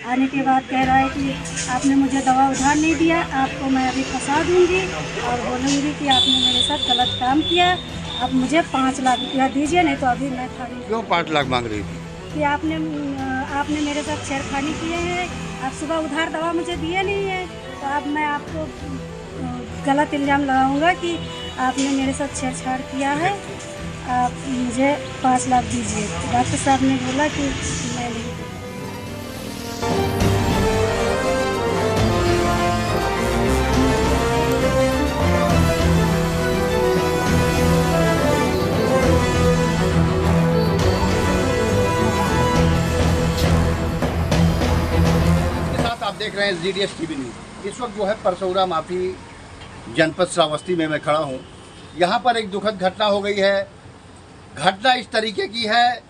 आने के बाद कह रहा है कि आपने मुझे दवा उधार नहीं दिया, आपको मैं अभी फंसा दूंगी और बोलूँगी कि आपने मेरे साथ गलत काम किया, अब मुझे 5 लाख रुपया दीजिए, नहीं तो अभी मैं थाने। क्यों 5 लाख मांग रही थी? कि आपने मेरे साथ छेड़खानी किए हैं, आप सुबह उधार दवा मुझे दिए नहीं है, तो अब मैं आपको गलत इल्ज़ाम लगाऊंगा कि आपने मेरे साथ छेड़छाड़ किया है, आप मुझे 5 लाख दीजिए। डॉक्टर साहब ने बोला कि मैं नहीं। आप देख रहे हैं GDS TV न्यूज़। इस वक्त जो है परसौरा माफी जनपद श्रावस्ती में मैं खड़ा हूँ। यहाँ पर एक दुखद घटना हो गई है। घटना इस तरीके की है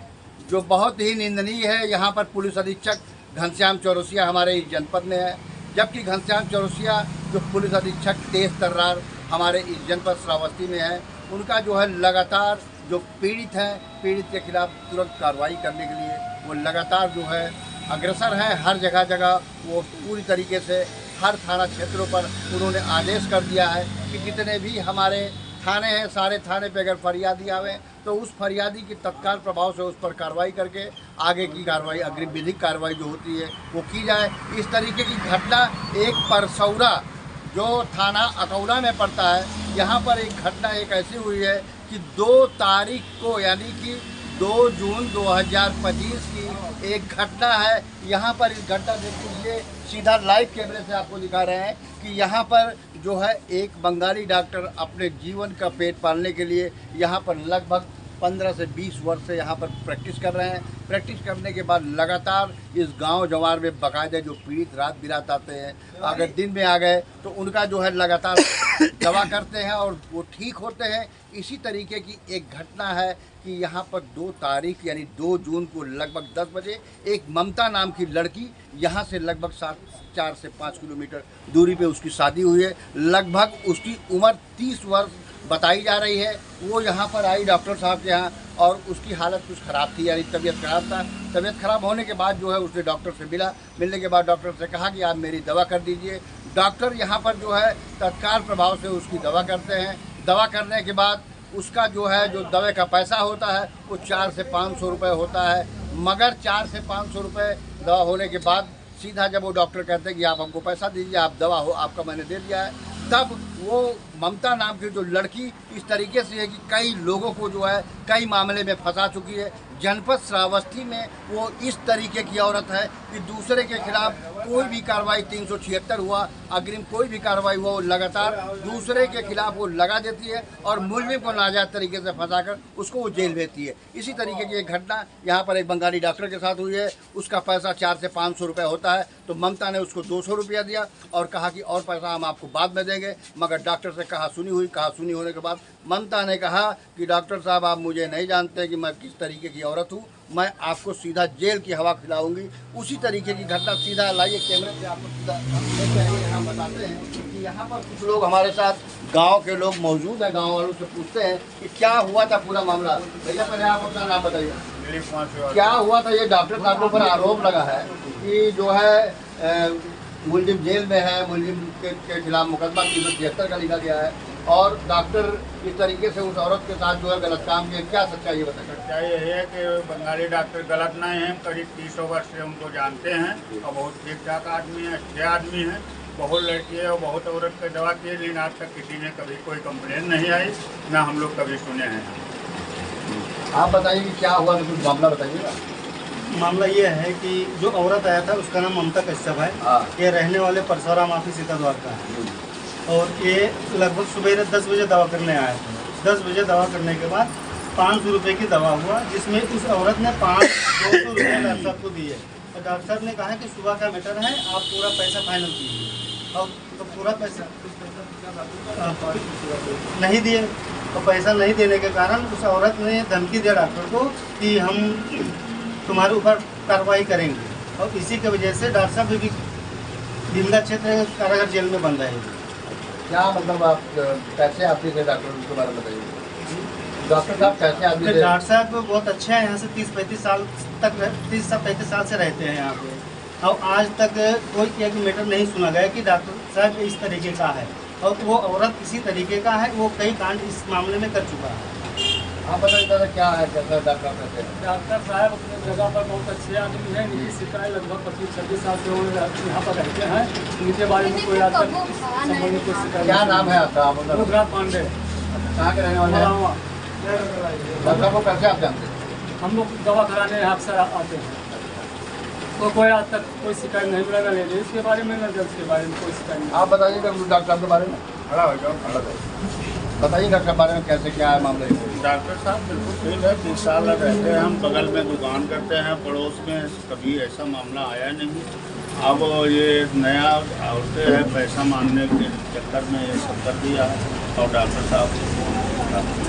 जो बहुत ही निंदनीय है। यहाँ पर पुलिस अधीक्षक घनश्याम चौरसिया हमारे इस जनपद में है, जबकि घनश्याम चौरसिया जो पुलिस अधीक्षक तेज तर्रार हमारे इस जनपद श्रावस्ती में है, उनका जो है लगातार जो पीड़ित हैं, पीड़ित के खिलाफ तुरंत कार्रवाई करने के लिए वो लगातार जो है अग्रसर है। हर जगह जगह वो पूरी तरीके से हर थाना क्षेत्रों पर उन्होंने आदेश कर दिया है कि जितने भी हमारे थाने हैं, सारे थाने पे अगर फरियादी आवे तो उस फरियादी की तत्काल प्रभाव से उस पर कार्रवाई करके आगे की कार्रवाई, अग्रिम विधिक कार्रवाई जो होती है वो की जाए। इस तरीके की घटना एक परसौरा जो थाना अकौला में पड़ता है, यहाँ पर एक घटना एक ऐसी हुई है कि 2 तारीख को यानी कि 2 जून 2025 की एक घटना है। यहाँ पर इस घटना देख लीजिए, सीधा लाइव कैमरे से आपको दिखा रहे हैं कि यहाँ पर जो है एक बंगाली डॉक्टर अपने जीवन का पेट पालने के लिए यहाँ पर लगभग 15 से 20 वर्ष से यहाँ पर प्रैक्टिस कर रहे हैं। प्रैक्टिस करने के बाद लगातार इस गांव जवार में बाकायदे जो पीड़ित रात बिरात आते हैं, अगर दिन में आ गए तो उनका जो है लगातार दवा करते हैं और वो ठीक होते हैं। इसी तरीके की एक घटना है कि यहाँ पर 2 तारीख यानी 2 जून को लगभग 10 बजे एक ममता नाम की लड़की यहाँ से लगभग 4 से 5 किलोमीटर दूरी पे उसकी शादी हुई है। लगभग उसकी उम्र 30 वर्ष बताई जा रही है। वो यहाँ पर आई डॉक्टर साहब के यहाँ और उसकी हालत कुछ ख़राब थी, यानी तबीयत ख़राब था। तबीयत ख़राब होने के बाद जो है उसने डॉक्टर से मिलने के बाद डॉक्टर से कहा कि आप मेरी दवा कर दीजिए। डॉक्टर यहाँ पर जो है तत्काल प्रभाव से उसकी दवा करते हैं। दवा करने के बाद उसका जो है जो दवा का पैसा होता है वो 4 से 500 रुपये होता है। मगर 4 से 500 रुपये दवा होने के बाद सीधा जब वो डॉक्टर कहते हैं कि आप हमको पैसा दीजिए, आप दवा हो आपका मैंने दे दिया है, तब वो ममता नाम की जो लड़की इस तरीके से है कि कई लोगों को जो है कई मामले में फंसा चुकी है। जनपद श्रावस्ती में वो इस तरीके की औरत है कि दूसरे के खिलाफ कोई भी कार्रवाई 376 हुआ, अग्रिम कोई भी कार्रवाई हुआ, वो लगातार दूसरे के खिलाफ वो लगा देती है और मुलजिम को नाजायज तरीके से फंसाकर उसको वो जेल भेजती है। इसी तरीके की एक घटना यहाँ पर एक बंगाली डॉक्टर के साथ हुई है। उसका पैसा 4 से 500 रुपये होता है, तो ममता ने उसको 200 रुपया दिया और कहा कि और पैसा हम आपको बाद में देंगे। मगर डॉक्टर से कहा सुनी होने के बाद ममता ने कहा कि डॉक्टर साहब आप मुझे नहीं जानते कि मैं किस तरीके की औरत हूँ, मैं आपको सीधा जेल की हवा खिलाऊंगी। उसी तरीके की घटना सीधा लाइए कैमरे पे आपको सीधा हम बताते हैं कि यहाँ पर कुछ लोग हमारे साथ गांव के लोग मौजूद हैं। गांव वालों से पूछते हैं कि क्या हुआ था पूरा मामला। भैया पहले आप अपना नाम बताइए, क्या हुआ था? ये डॉक्टर साहब के ऊपर आरोप लगा है कि जो है मुलजिम जेल में है, मुलजिम के खिलाफ मुकदमा 376 का लिखा गया है और डॉक्टर इस तरीके से उस औरत के साथ जो है गलत काम किया। क्या सच्चाई बताइए? सच्चाई यही है कि बंगाली डॉक्टर गलत नहीं है। करीब 30 वर्ष से उनको जानते हैं और बहुत ठीक ठाक आदमी है, अच्छे आदमी हैं। बहुत लड़की है और बहुत औरत की दवा की, लेकिन आज तक किसी ने कभी कोई कंप्लेन नहीं आई, ना हम लोग कभी सुने हैं। आप बताइए कि क्या हुआ, तो कुछ मामला बताइएगा। मामला ये है कि जो औरत आया था उसका नाम ममता कश्यप है। ये रहने वाले परसौरा माफी सीताद्वार का है और ये लगभग सुबह 10 बजे दवा करने आया था। 10 बजे दवा करने के बाद 500 रुपये की दवा हुआ, जिसमें उस औरत ने 200 रुपये डॉक्टर साहब को दिए और डॉक्टर साहब ने कहा कि सुबह का मैटर है, आप पूरा पैसा फाइनल कीजिए। और तो पूरा पैसा नहीं दिए, तो पैसा नहीं देने के कारण उस औरत ने धमकी दिया डॉक्टर को कि हम तुम्हारे ऊपर कार्रवाई करेंगे और इसी की वजह से डॉक्टर साहब भी दिनगा क्षेत्र कारागार जेल में बंद है। क्या मतलब आप कैसे आते थे डॉक्टर, उसके बारे में बताइए। डॉक्टर साहब कैसे आते थे? डॉक्टर साहब बहुत अच्छे हैं, यहाँ से 30-35 साल तक 30 से 35 साल से रहते हैं यहाँ पे और आज तक कोई एक मैटर नहीं सुना गया कि डॉक्टर साहब इस तरीके का है, और वो औरत इसी तरीके का है, वो कई कांड इस मामले में कर चुका है। आप बताइए दादा क्या है, कैसा डॉक्टर कहते हैं? डॉक्टर साहब अपने जगह पर बहुत अच्छे आदमी हैं। इनकी शिकायत लगभग 25-26 साल से वो यहाँ पर रहते हैं। इनके बारे में कोई आज तक संबंध में कोई शिकायत क्या नाम है आपका? आप रुद्राज पांडे। कहाँ के रहने वाले हैं? मलावा। डॉक्टर को कैसे आप जानते हैं? हम लोग दवा कराने यहाँ अक्सर आते हैं, तो कोई आज तक कोई शिकायत नहीं मिला, ना लेडीज के बारे में ना जेंट्स के बारे में कोई शिकायत नहीं। आप बताइए डॉक्टर साहब के बारे में। बताइए डॉक्टर के बारे में कैसे क्या है मामले? डॉक्टर साहब बिल्कुल ठीक है, 30 साल रहते हैं, हम बगल में दुकान करते हैं, पड़ोस में कभी ऐसा मामला आया नहीं। अब ये नया औरतें हैं, पैसा मांगने के चक्कर में ये सब कर दिया है। और डॉक्टर साहब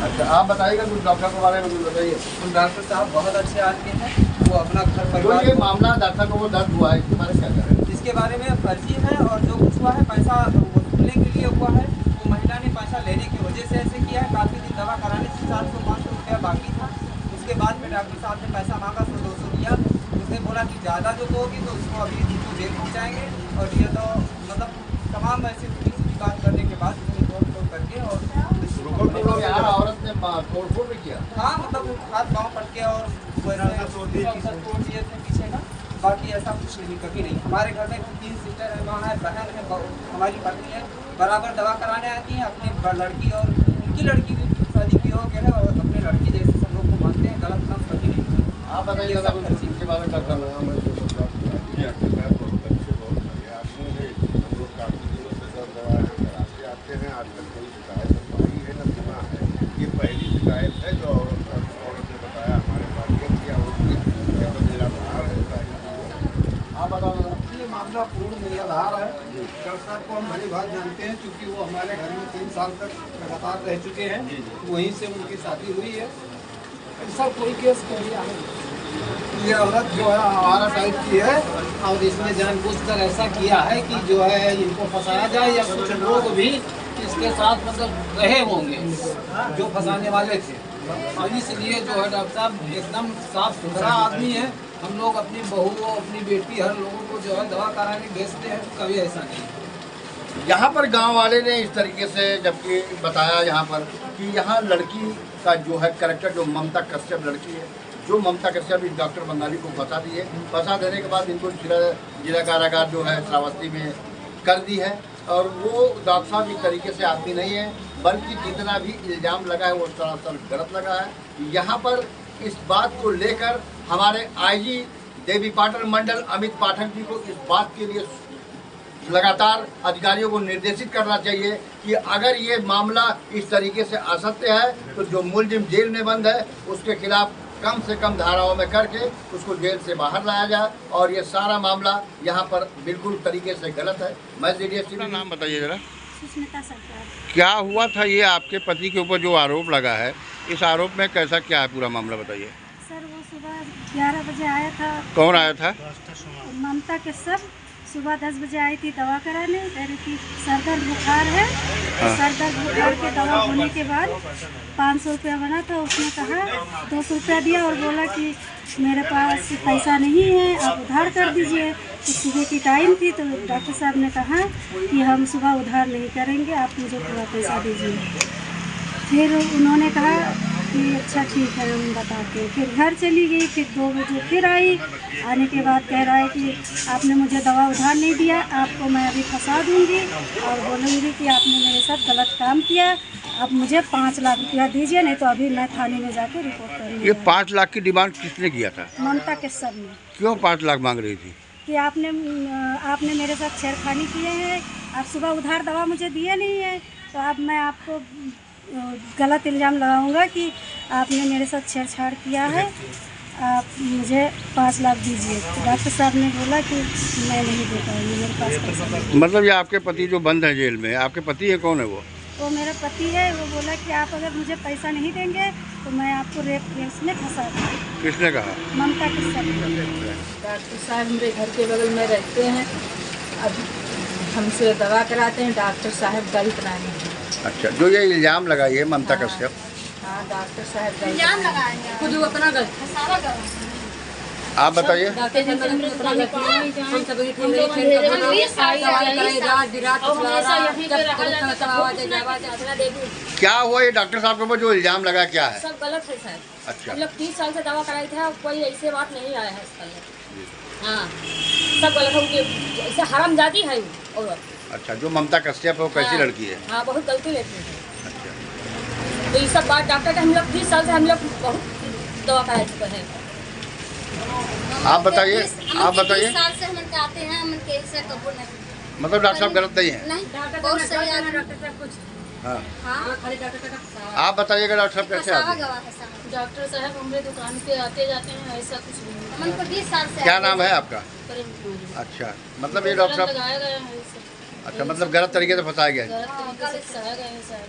अच्छा आप बताइएगा कुछ डॉक्टर के बारे में कुछ बताइए। डॉक्टर साहब बहुत अच्छे आदमी हैं, वो अपना घर जो परिवार ये मामला डॉक्टर को वो दर्द हुआ है, इसके बारे में क्या करें? इसके बारे में फर्जी है, और जो कुछ हुआ है पैसा वसूलने के लिए हुआ है। वो महिला ने पैसा लेने की वजह से ऐसे किया है। काफ़ी दिन दवा कराने से 400-500 रुपया बाकी था। उसके बाद में डॉक्टर साहब ने पैसा मांगा, 100-200 दिया। उसने बोला कि ज़्यादा जो दोगी तो उसको अभी उसको जेल पहुँचाएंगे। और ये तो मतलब तमाम ऐसी सीधी बात करने के बाद उसने तोड़ करके और यहाँ औरत ने तोड़फोड़ भी किया। हाँ, मतलब हाथ पाँव पट के और तोड़ दिए थे पीछे का। बाकी ऐसा कुछ नहीं, कभी नहीं। हमारे घर में 3 सिस्टर है, माँ है, बहन है, हमारी पत्नी है, बराबर दवा कराने आती हैं। अपनी लड़की और उनकी लड़की भी शादी की हो गया है, और अपनी लड़की जैसे सब लोग को मानते हैं। गलत काम कभी नहीं। आप बताइए दादा कुछ इसके बारे में डॉक्टर ये पहली शिकायत है जो औरत ने बताया हमारे पास कि निराधार है। आप बताओ दादा। ये मामला पूर्ण निराधार है। डॉक्टर साहब को हम भली भात जानते हैं, क्योंकि वो हमारे घर में 3 साल तक लगातार रह चुके हैं। वहीं से उनकी शादी हुई है। ऐसा कोई केस कभी आया नहीं। ये औरत जो है हमारा टाइप की है, और इसने जानबूझकर ऐसा किया है कि जो है इनको फंसाया जाए, या कुछ लोग भी इसके साथ मतलब रहे होंगे जो फंसाने वाले थे। और इसलिए जो है डॉक्टर साहब एकदम साफ सुथरा आदमी है। हम लोग अपनी बहू, अपनी बेटी, हर लोगों को जो है दवा कराने भेजते हैं, कभी ऐसा नहीं। यहाँ पर गांव वाले ने इस तरीके से जबकि बताया यहाँ पर कि यहाँ लड़की का जो है कैरेक्टर, जो ममता कश्यप लड़की है, जो ममता कश्यप इस डॉक्टर बंगाली को फंसा दी है। फंसा देने के बाद इनको जिला कारागार जो है श्रावस्ती में कर दी है। और वो डॉक्टर साहब इस तरीके से आदमी नहीं है, बल्कि जितना भी इल्ज़ाम लगा है वो सरासर गलत लगा है। यहाँ पर इस बात को लेकर हमारे आईजी देवी पाटन मंडल अमित पाठक जी को इस बात के लिए लगातार अधिकारियों को निर्देशित करना चाहिए कि अगर ये मामला इस तरीके से असत्य है तो जो मुलजिम जेल में बंद है उसके खिलाफ कम से कम धाराओं में करके उसको जेल से बाहर लाया जाए। और ये सारा मामला यहाँ पर बिल्कुल तरीके से गलत है। मैं जीडीएस नाम बताइए जरा, सुष्मिता सरकार। क्या हुआ था ये आपके पति के ऊपर जो आरोप लगा है, इस आरोप में कैसा क्या है पूरा मामला बताइए। सर वो सुबह 11 बजे आया था। कौन आया था? ममता के सब सुबह 10 बजे आई थी दवा कराने। कह रही थी सर दर्द बुखार है। तो सर दर्द बुखार के दवा होने के बाद 500 रुपया बना था। उसने कहा 200 रुपया दिया और बोला कि मेरे पास पैसा नहीं है, आप उधार कर दीजिए। तो सुबह की टाइम थी, तो डॉक्टर साहब ने कहा कि हम सुबह उधार नहीं करेंगे, आप मुझे पूरा पैसा दीजिए। फिर उन्होंने कहा कि अच्छा ठीक है हम बताते हैं। फिर घर चली गई। फिर 2 बजे फिर आई। आने के बाद कह रहा है कि आपने मुझे दवा उधार नहीं दिया, आपको मैं अभी फंसा दूंगी और बोलूँगी कि आपने मेरे साथ गलत काम किया, आप मुझे 5 लाख रुपया दीजिए, नहीं तो अभी मैं थाने में जाकर रिपोर्ट करूँगी। ये 5 लाख की डिमांड किसने किया था? ममता के सब ने। क्यों 5 लाख मांग रही थी? कि आपने मेरे साथ छेड़खानी किए हैं, आप सुबह उधार दवा मुझे दिए नहीं है, तो अब मैं आपको गलत इल्ज़ाम लगाऊंगा कि आपने मेरे साथ छेड़छाड़ किया है, आप मुझे 5 लाख दीजिए। तो डॉक्टर साहब ने बोला कि मैं नहीं दे पाऊँगी, मेरे पास पैसा नहीं। मतलब ये आपके पति जो बंद है जेल में, आपके पति है? कौन है वो मेरा पति है। वो बोला कि आप अगर मुझे पैसा नहीं देंगे तो मैं आपको रेप केस में फंसा दूँगी। किसने कहा? ममता के सब। डॉक्टर साहब मेरे घर के बगल में रहते हैं, अब हमसे दवा कराते हैं। डॉक्टर साहब गलत नहीं है। अच्छा, जो ये इल्ज़ाम लगाई है ममता कश्यप, हाँ डॉक्टर साहब इल्ज़ाम लगाए खुद वो अपना गलत सारा गलत। आप बताइए। क्या हुआ ये डॉक्टर साहब के ऊपर जो इल्जाम लगा, क्या है? सब गलत है सर। अच्छा। हम लोग 30 साल से दवा कराए थे, कोई ऐसे बात नहीं आया है इसका। हाँ, सब गलत है, उनके ऐसे हरामजादी है वो औरत। अच्छा, जो ममता कश्यप है वो कैसी हाँ, लड़की है? हाँ, बहुत गलती लेती है। अच्छा। तो ये सब बात डॉक्टर का हम लोग 30 साल से हम लोग बहुत दवा कराए चुके हैं। आप बताइए, आप बताइए। 30 साल से हम आते हैं, हम के से कबूल नहीं। मतलब डॉक्टर साहब गलत नहीं है? नहीं, बहुत सही है डॉक्टर साहब कुछ। हाँ, हाँ, आप बताइएगा डॉक्टर साहब कैसे आते हैं? डॉक्टर साहब हमारे दुकान पे आते जाते हैं, ऐसा कुछ नहीं। हमको 20 साल से। क्या नाम है आपका? प्रेम कुमारी। अच्छा, मतलब ये डॉक्टर साहब, लगाया गया है सब। अच्छा, मतलब गलत तरीके से फंसाया गया है। गलत तरीके से फंसाया गया है सर।